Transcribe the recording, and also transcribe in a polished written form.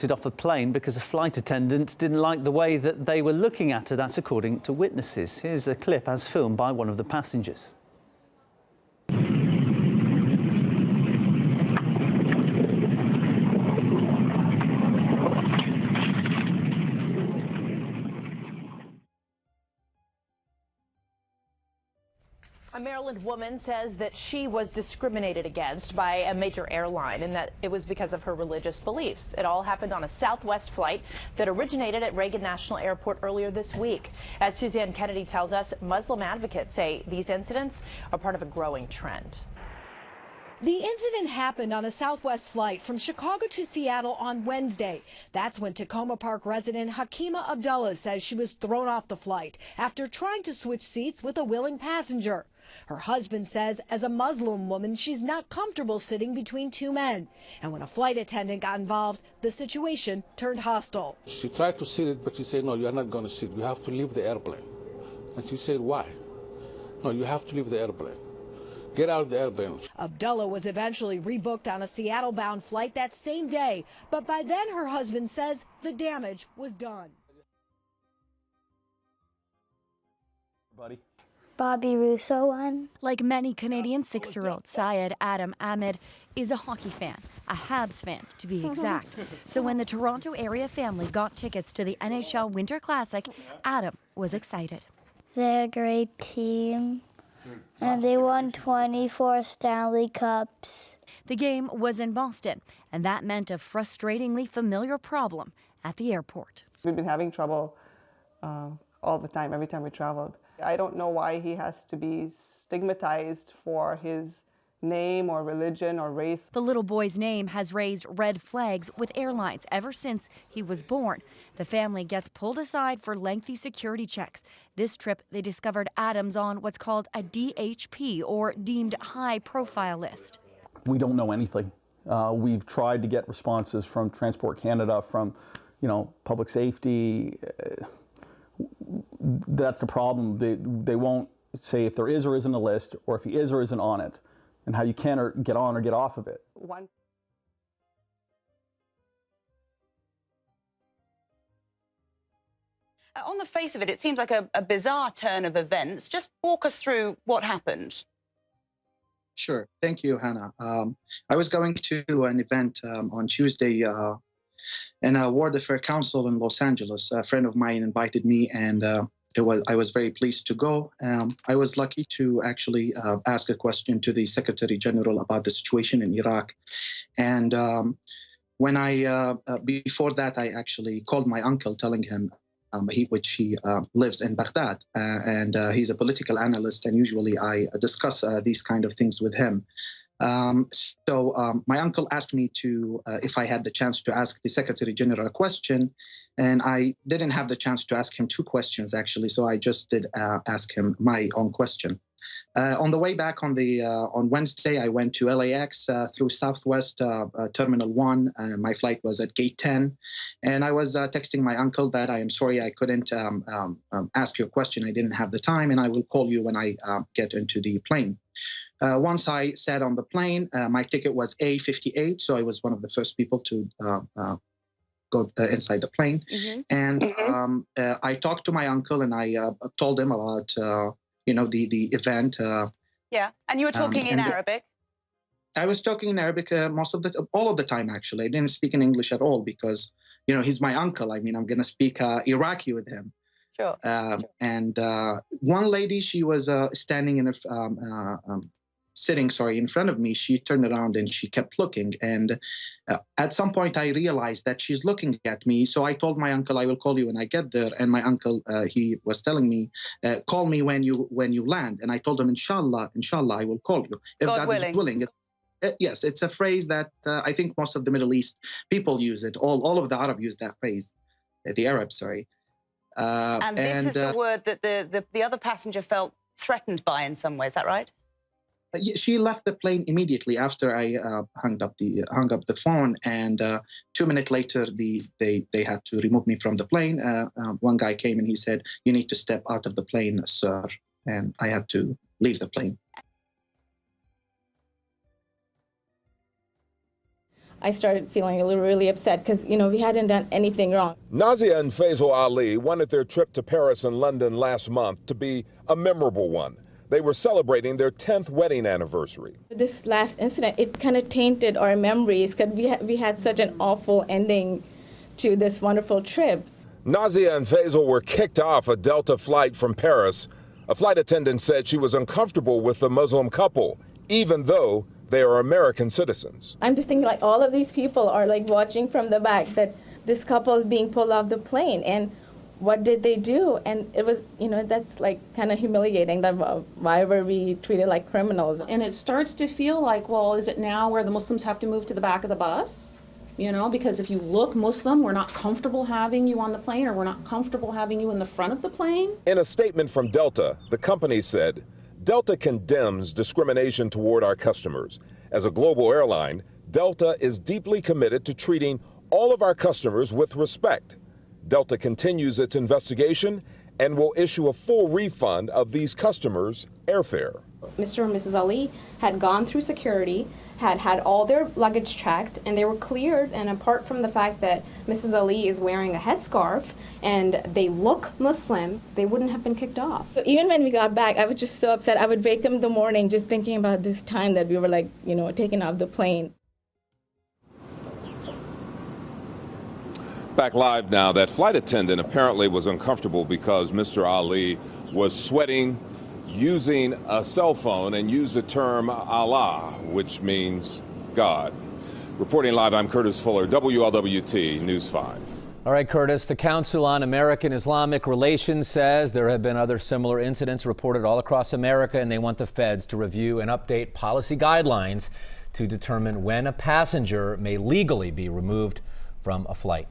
ejected off a plane because a flight attendant didn't like the way that they were looking at her. That's according to witnesses. Here's a clip as filmed by one of the passengers. A Maryland woman says that she was discriminated against by a major airline and that it was because of her religious beliefs. It all happened on a Southwest flight that originated at Reagan National Airport earlier this week. As Suzanne Kennedy tells us, Muslim advocates say these incidents are part of a growing trend. The incident happened on a Southwest flight from Chicago to Seattle on Wednesday. That's when Tacoma Park resident Hakima Abdullah says she was thrown off the flight after trying to switch seats with a willing passenger. Her husband says as a Muslim woman, she's not comfortable sitting between two men. And when a flight attendant got involved, the situation turned hostile. She tried to sit it, but she said, no, you are not going to sit. You have to leave the airplane. And she said, why? No, you have to leave the airplane. Get out of the airplane. Abdullah was eventually rebooked on a Seattle-bound flight that same day. But by then, her husband says the damage was done. Buddy. Bobby Russo won. Like many Canadian 6-year-olds, Syed Adam Ahmed is a hockey fan, a Habs fan to be exact. So when the Toronto area family got tickets to the NHL Winter Classic, Adam was excited. They're a great team, and they won 24 Stanley Cups. The game was in Boston, and that meant a frustratingly familiar problem at the airport. We've been having trouble all the time, every time we traveled. I don't know why he has to be stigmatized for his name or religion or race. The little boy's name has raised red flags with airlines ever since he was born. The family gets pulled aside for lengthy security checks. This trip, they discovered Adams on what's called a DHP, or deemed high-profile list. We don't know anything. We've tried to get responses from Transport Canada, from, public safety. That's the problem. They won't say if there is or isn't a list, or if he is or isn't on it, and how you can or get on or get off of it. On the face of it, it seems like a bizarre turn of events. Just walk us through what happened. Sure. Thank you, Hannah. I was going to an event on Tuesday in a World Affair Council in Los Angeles. A friend of mine invited me, and I was very pleased to go. I was lucky to actually ask a question to the Secretary General about the situation in Iraq. And when before that, I actually called my uncle, telling him he lives in Baghdad, and he's a political analyst, and usually I discuss these kind of things with him. So my uncle asked me if I had the chance to ask the Secretary General a question, and I didn't have the chance to ask him two questions, actually, so I just did ask him my own question. On the way back on Wednesday, I went to LAX through Southwest Terminal 1. My flight was at Gate 10, and I was texting my uncle that I am sorry I couldn't ask your question. I didn't have the time, and I will call you when I get into the plane. Once I sat on the plane, my ticket was A58, so I was one of the first people to go inside the plane. Mm-hmm. And I talked to my uncle, and I told him about the event. Yeah, and you were talking in Arabic? I was talking in Arabic all of the time, actually. I didn't speak in English at all because, he's my uncle. I mean, I'm going to speak Iraqi with him. Sure. And one lady, she was standing sitting in front of me. She turned around and she kept looking. And at some point, I realized that she's looking at me. So I told my uncle, I will call you when I get there. And my uncle, he was telling me, call me when you land. And I told him, inshallah, I will call you. If God is willing. Yes, it's a phrase that I think most of the Middle East people use it. All of the Arab use that phrase, the Arabs, sorry. And this is the word that the other passenger felt threatened by in some way. Is that right? She left the plane immediately after I hung up the phone, and 2 minutes later, they had to remove me from the plane. One guy came and he said, "You need to step out of the plane, sir," and I had to leave the plane. I started feeling really upset because, we hadn't done anything wrong. Nazia and Faisal Ali wanted their trip to Paris and London last month to be a memorable one. They were celebrating their 10th wedding anniversary. This last incident, it kind of tainted our memories because we had such an awful ending to this wonderful trip. Nazia and Faisal were kicked off a Delta flight from Paris. A flight attendant said she was uncomfortable with the Muslim couple, even though they are American citizens. I'm just thinking, like, all of these people are like watching from the back that this couple is being pulled off the plane, and what did they do? And it was, that's like kind of humiliating. That why were we treated like criminals? And it starts to feel like, well, is it now where the Muslims have to move to the back of the bus? Because if you look Muslim, we're not comfortable having you on the plane, or we're not comfortable having you in the front of the plane. In a statement from Delta, the company said, Delta condemns discrimination toward our customers. As a global airline, Delta is deeply committed to treating all of our customers with respect. Delta continues its investigation and will issue a full refund of these customers' airfare. Mr. and Mrs. Ali had gone through security, had all their luggage checked, and they were cleared. And apart from the fact that Mrs. Ali is wearing a headscarf and they look Muslim, they wouldn't have been kicked off. So even when we got back, I was just so upset. I would wake up in the morning just thinking about this time that we were taken off the plane. Back live now, that flight attendant apparently was uncomfortable because Mr. Ali was sweating, using a cell phone, and used the term Allah, which means God. Reporting live, I'm Curtis Fuller, WLWT News 5. All right, Curtis, the Council on American Islamic Relations says there have been other similar incidents reported all across America, and they want the feds to review and update policy guidelines to determine when a passenger may legally be removed from a flight.